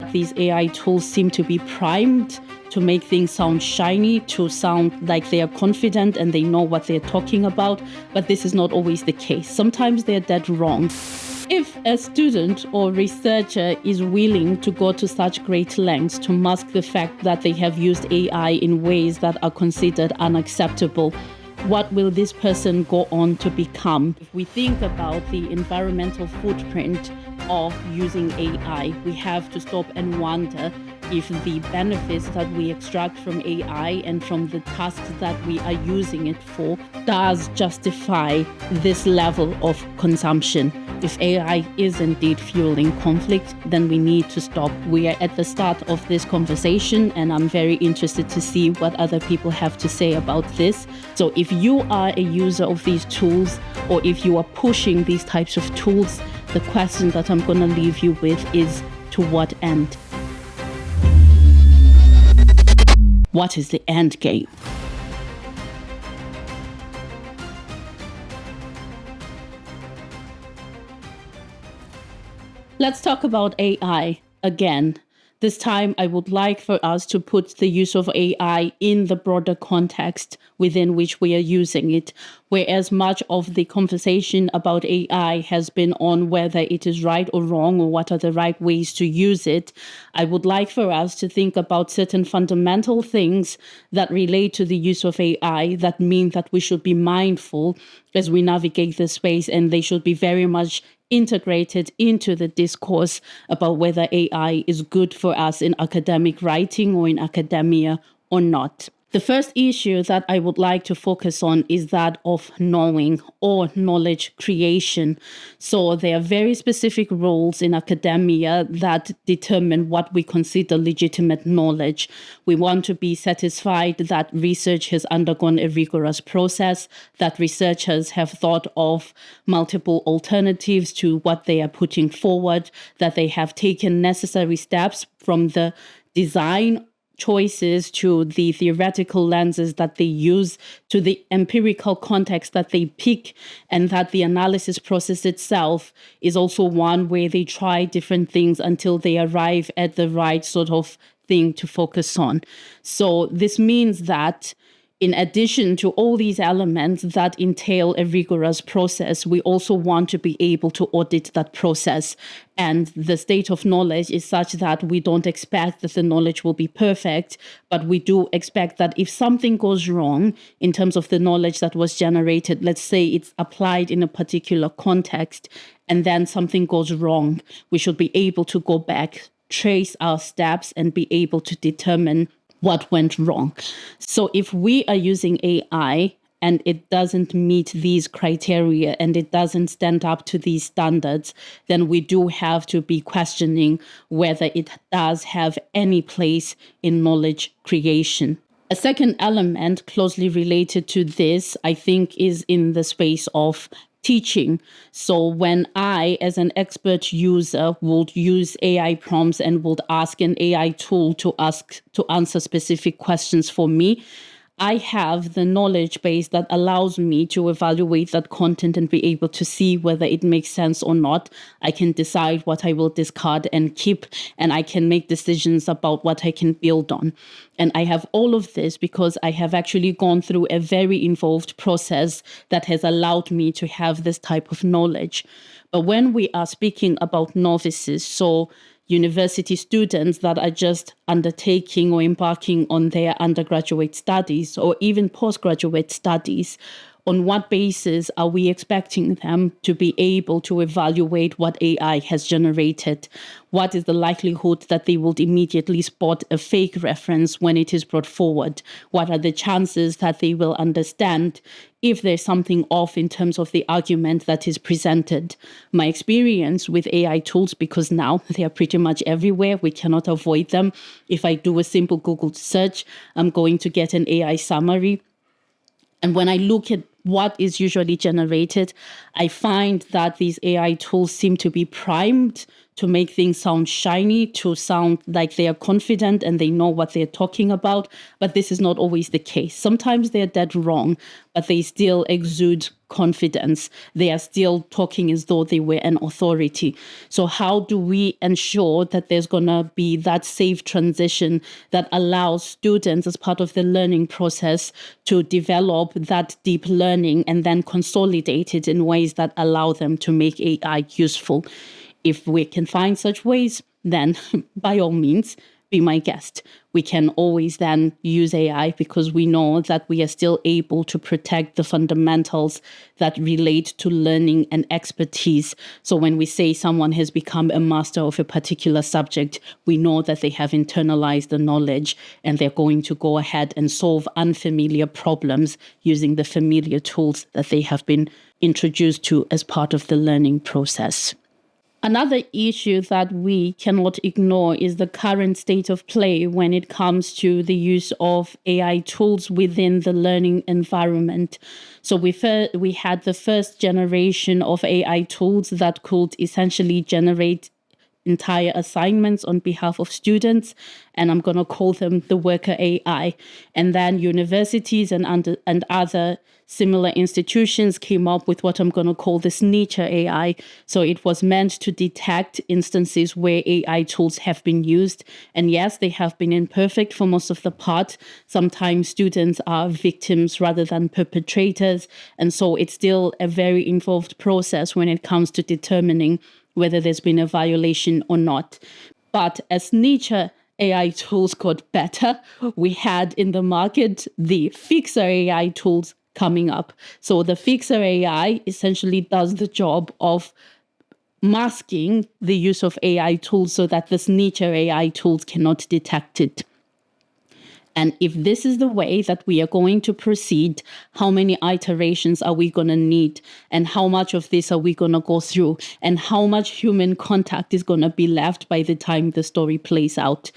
that these AI tools seem to be primed to make things sound shiny, to sound like they are confident and they know what they're talking about, but this is not always the case. Sometimes they're dead wrong. If a student or researcher is willing to go to such great lengths to mask the fact that they have used AI in ways that are considered unacceptable, what will this person go on to become? If we think about the environmental footprint of using AI, we have to stop and wonder if the benefits that we extract from AI and from the tasks that we are using it for does justify this level of consumption. If AI is indeed fueling conflict, then we need to stop. We are at the start of this conversation, and I'm very interested to see what other people have to say about this. So if you are a user of these tools, or if you are pushing these types of tools, the question that I'm going to leave you with is, to what end? What is the end game? Let's talk about AI again. This time, I would like for us to put the use of AI in the broader context within which we are using it, whereas much of the conversation about AI has been on whether it is right or wrong or what are the right ways to use it. I would like for us to think about certain fundamental things that relate to the use of AI that mean that we should be mindful as we navigate the space, and they should be very much integrated into the discourse about whether AI is good for us in academic writing or in academia or not. The first issue that I would like to focus on is that of knowing or knowledge creation. So there are very specific rules in academia that determine what we consider legitimate knowledge. We want to be satisfied that research has undergone a rigorous process, that researchers have thought of multiple alternatives to what they are putting forward, that they have taken necessary steps from the design choices to the theoretical lenses that they use to the empirical context that they pick, and that the analysis process itself is also one where they try different things until they arrive at the right sort of thing to focus on. So this means that in addition to all these elements that entail a rigorous process, we also want to be able to audit that process. And the state of knowledge is such that we don't expect that the knowledge will be perfect, but we do expect that if something goes wrong in terms of the knowledge that was generated, let's say it's applied in a particular context, and then something goes wrong, we should be able to go back, trace our steps, and be able to determine what went wrong. So if we are using AI and it doesn't meet these criteria and it doesn't stand up to these standards, then we do have to be questioning whether it does have any place in knowledge creation. A second element closely related to this, I think, is in the space of teaching. So when I, as an expert user, would use AI prompts and would ask an AI tool to answer specific questions for me, I have the knowledge base that allows me to evaluate that content and be able to see whether it makes sense or not. I can decide what I will discard and keep, and I can make decisions about what I can build on. And I have all of this because I have actually gone through a very involved process that has allowed me to have this type of knowledge. But when we are speaking about novices, so university students that are just undertaking or embarking on their undergraduate studies or even postgraduate studies, on what basis are we expecting them to be able to evaluate what AI has generated? What is the likelihood that they will immediately spot a fake reference when it is brought forward? What are the chances that they will understand if there's something off in terms of the argument that is presented? My experience with AI tools, because now they are pretty much everywhere, we cannot avoid them. If I do a simple Google search, I'm going to get an AI summary. And when I look at what is usually generated, I find that these AI tools seem to be primed to make things sound shiny, to sound like they are confident and they know what they're talking about. But this is not always the case. Sometimes they're dead wrong, but they still exude confidence. They are still talking as though they were an authority. So how do we ensure that there's going to be that safe transition that allows students as part of the learning process to develop that deep learning and then consolidate it in ways that allow them to make AI useful? If we can find such ways, then by all means, be my guest. We can always then use AI because we know that we are still able to protect the fundamentals that relate to learning and expertise. So when we say someone has become a master of a particular subject, we know that they have internalized the knowledge and they're going to go ahead and solve unfamiliar problems using the familiar tools that they have been introduced to as part of the learning process. Another issue that we cannot ignore is the current state of play when it comes to the use of AI tools within the learning environment. So we had the first generation of AI tools that could essentially generate entire assignments on behalf of students, and I'm going to call them the worker AI. And then universities and other similar institutions came up with what I'm going to call this nature AI. So it was meant to detect instances where AI tools have been used. And yes, they have been imperfect for most of the part. Sometimes students are victims rather than perpetrators. And so it's still a very involved process when it comes to determining whether there's been a violation or not. But as nature AI tools got better, we had in the market the fixer AI tools coming up. So the fixer AI essentially does the job of masking the use of AI tools so that this nature AI tools cannot detect it. And if this is the way that we are going to proceed, how many iterations are we going to need? And how much of this are we going to go through? And how much human contact is going to be left by the time the story plays out?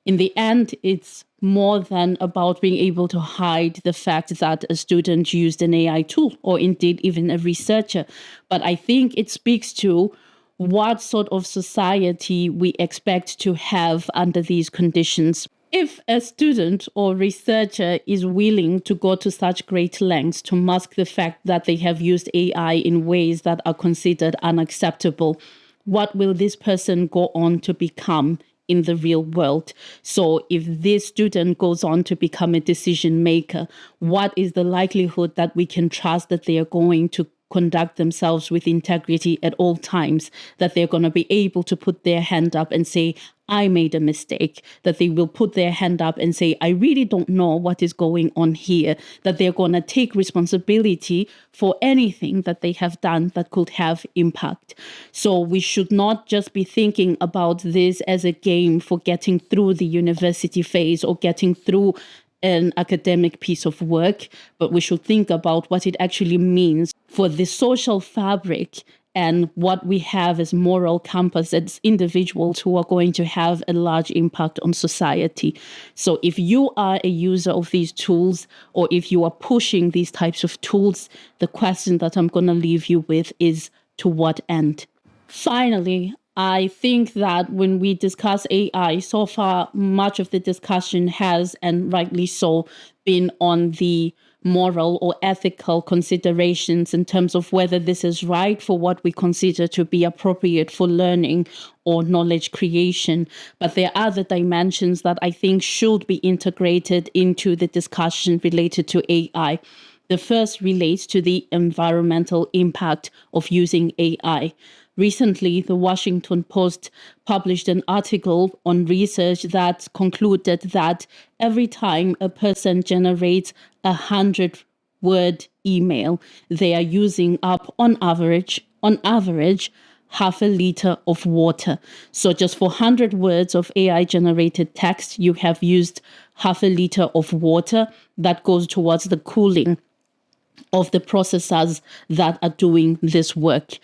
In the end, it's more than about being able to hide the fact that a student used an AI tool, or indeed even a researcher. But I think it speaks to what sort of society we expect to have under these conditions. If a student or researcher is willing to go to such great lengths to mask the fact that they have used AI in ways that are considered unacceptable, what will this person go on to become in the real world? So if this student goes on to become a decision maker, what is the likelihood that we can trust that they are going to conduct themselves with integrity at all times, that they're going to be able to put their hand up and say, I made a mistake, that they will put their hand up and say, I really don't know what is going on here, that they're going to take responsibility for anything that they have done that could have impact. So we should not just be thinking about this as a game for getting through the university phase or getting through an academic piece of work, but we should think about what it actually means for the social fabric and what we have as moral compass as individuals who are going to have a large impact on society. So if you are a user of these tools, or if you are pushing these types of tools, the question that I'm going to leave you with is, to what end? Finally, I think that when we discuss AI, so far, much of the discussion has, and rightly so, been on the moral or ethical considerations in terms of whether this is right for what we consider to be appropriate for learning or knowledge creation. But there are other dimensions that I think should be integrated into the discussion related to AI. The first relates to the environmental impact of using AI. Recently, the Washington Post published an article on research that concluded that every time a person generates 100-word email, they are using up on average, half a liter of water. So just for 100 words of AI-generated text, you have used half a liter of water that goes towards the cooling of the processors that are doing this work.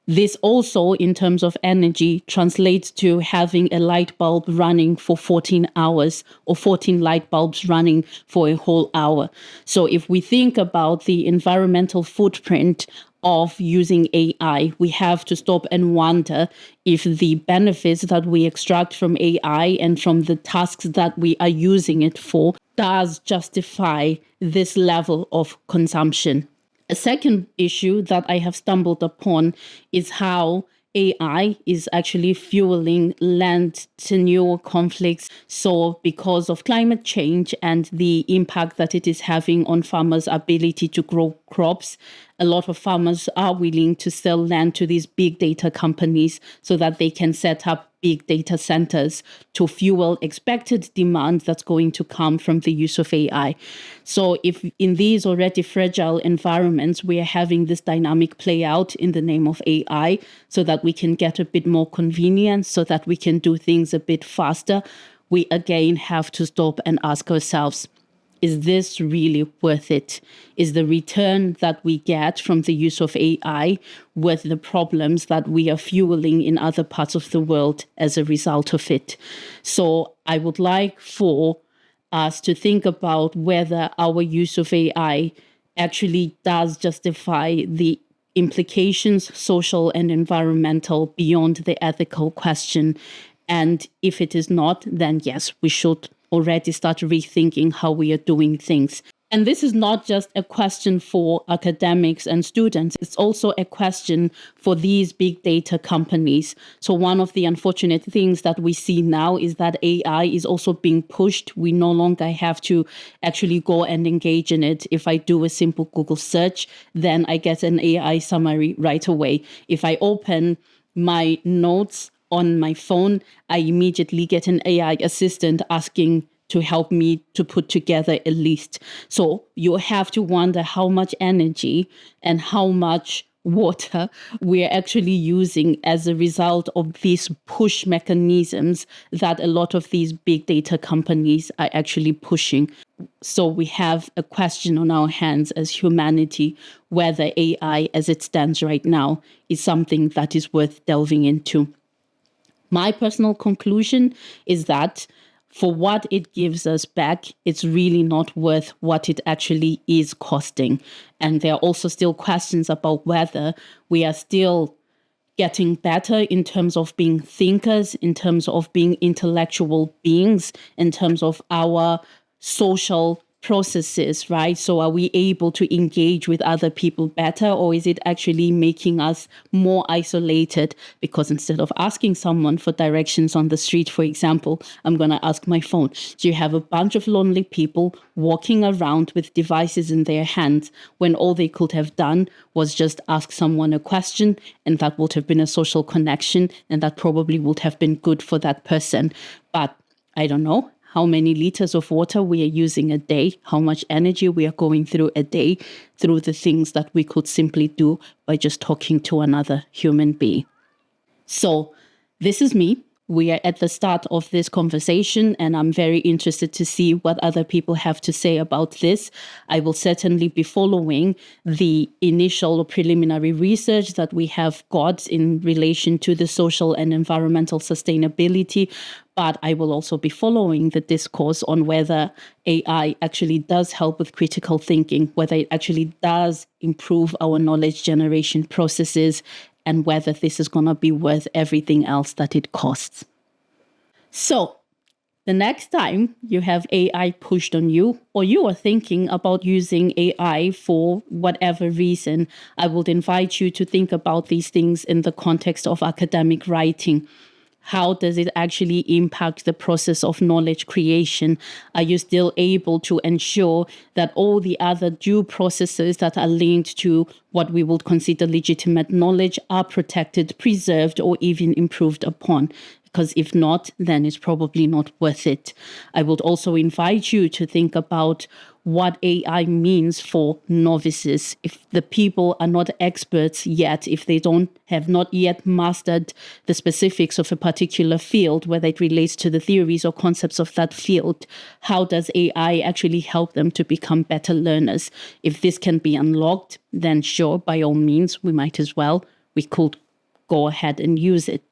This also, in terms of energy, translates to having a light bulb running for 14 hours or 14 light bulbs running for a whole hour. So if we think about the environmental footprint of using AI, we have to stop and wonder if the benefits that we extract from AI and from the tasks that we are using it for does justify this level of consumption. A second issue that I have stumbled upon is how AI is actually fueling land tenure conflicts. So, because of climate change and the impact that it is having on farmers' ability to grow crops, a lot of farmers are willing to sell land to these big data companies so that they can set up big data centers to fuel expected demand that's going to come from the use of AI. So if in these already fragile environments, we are having this dynamic play out in the name of AI so that we can get a bit more convenience, so that we can do things a bit faster, we again have to stop and ask ourselves, is this really worth it? Is the return that we get from the use of AI worth the problems that we are fueling in other parts of the world as a result of it? So I would like for us to think about whether our use of AI actually does justify the implications, social and environmental, beyond the ethical question. And if it is not, then yes, we should already start rethinking how we are doing things. And this is not just a question for academics and students, it's also a question for these big data companies. So one of the unfortunate things that we see now is that AI is also being pushed. We no longer have to actually go and engage in it. If I do a simple Google search, then I get an AI summary right away. If I open my notes on my phone, I immediately get an AI assistant asking to help me to put together a list. So you have to wonder how much energy and how much water we're actually using as a result of these push mechanisms that a lot of these big data companies are actually pushing. So we have a question on our hands as humanity, whether AI as it stands right now is something that is worth delving into. My personal conclusion is that for what it gives us back, it's really not worth what it actually is costing. And there are also still questions about whether we are still getting better in terms of being thinkers, in terms of being intellectual beings, in terms of our social processes, right? So are we able to engage with other people better, or is it actually making us more isolated? Because instead of asking someone for directions on the street, for example, I'm going to ask my phone. So you have a bunch of lonely people walking around with devices in their hands when all they could have done was just ask someone a question, and that would have been a social connection, and that probably would have been good for that person. But I don't know how many liters of water we are using a day, how much energy we are going through a day through the things that we could simply do by just talking to another human being. So this is me. We are at the start of this conversation, and I'm very interested to see what other people have to say about this. I will certainly be following the initial or preliminary research that we have got in relation to the social and environmental sustainability, but I will also be following the discourse on whether AI actually does help with critical thinking, whether it actually does improve our knowledge generation processes, and whether this is going to be worth everything else that it costs. So the next time you have AI pushed on you, or you are thinking about using AI for whatever reason, I would invite you to think about these things in the context of academic writing. How does it actually impact the process of knowledge creation? Are you still able to ensure that all the other due processes that are linked to what we would consider legitimate knowledge are protected, preserved, or even improved upon? Because if not, then it's probably not worth it. I would also invite you to think about what AI means for novices. If the people are not experts yet, if they have not yet mastered the specifics of a particular field, whether it relates to the theories or concepts of that field, how does AI actually help them to become better learners? If this can be unlocked, then sure, by all means, we might as well. We could go ahead and use it.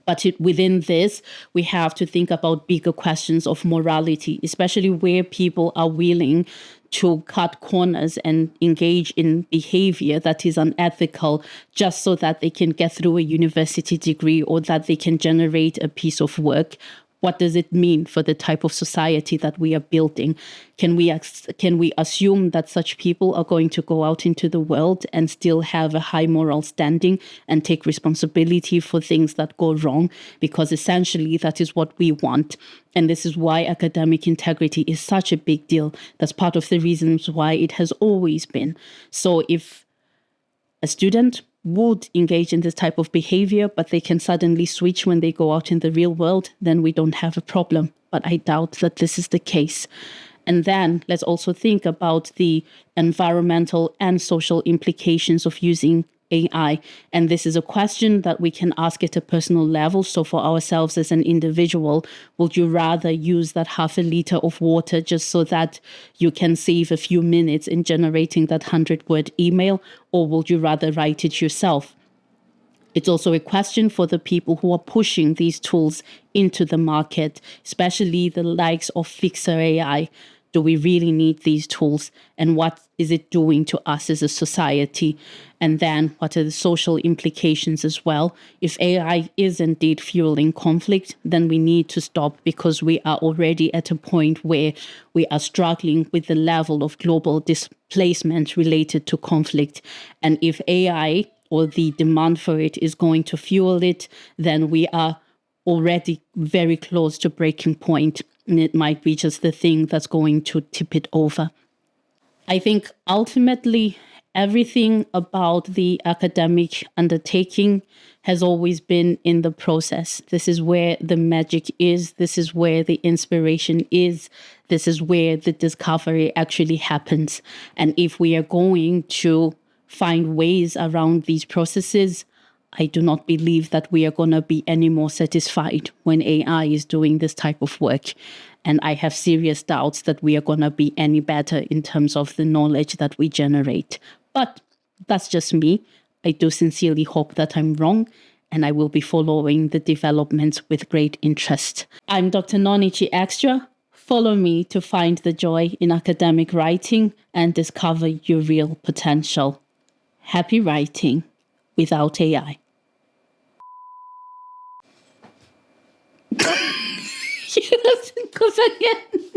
But within this, we have to think about bigger questions of morality, especially where people are willing to cut corners and engage in behavior that is unethical just so that they can get through a university degree or that they can generate a piece of work. What does it mean for the type of society that we are building? Can we assume that such people are going to go out into the world and still have a high moral standing and take responsibility for things that go wrong? Because essentially that is what we want. And this is why academic integrity is such a big deal. That's part of the reasons why it has always been. So if a student would engage in this type of behavior, but they can suddenly switch when they go out in the real world, then we don't have a problem. But I doubt that this is the case. And then let's also think about the environmental and social implications of using AI. And this is a question that we can ask at a personal level. So for ourselves as an individual, would you rather use that half a liter of water just so that you can save a few minutes in generating that 100-word email? Or would you rather write it yourself? It's also a question for the people who are pushing these tools into the market, especially the likes of Fixer AI. Do we really need these tools? And what is it doing to us as a society? And then what are the social implications as well? If AI is indeed fueling conflict, then we need to stop, because we are already at a point where we are struggling with the level of global displacement related to conflict. And if AI or the demand for it is going to fuel it, then we are already very close to breaking point. And it might be just the thing that's going to tip it over. I think ultimately everything about the academic undertaking has always been in the process. This is where the magic is. This is where the inspiration is. This is where the discovery actually happens. And if we are going to find ways around these processes, I do not believe that we are going to be any more satisfied when AI is doing this type of work. And I have serious doubts that we are going to be any better in terms of the knowledge that we generate. But that's just me. I do sincerely hope that I'm wrong, and I will be following the developments with great interest. I'm Dr. Nonichi Extra. Follow me to find the joy in academic writing and discover your real potential. Happy writing without AI. Because again.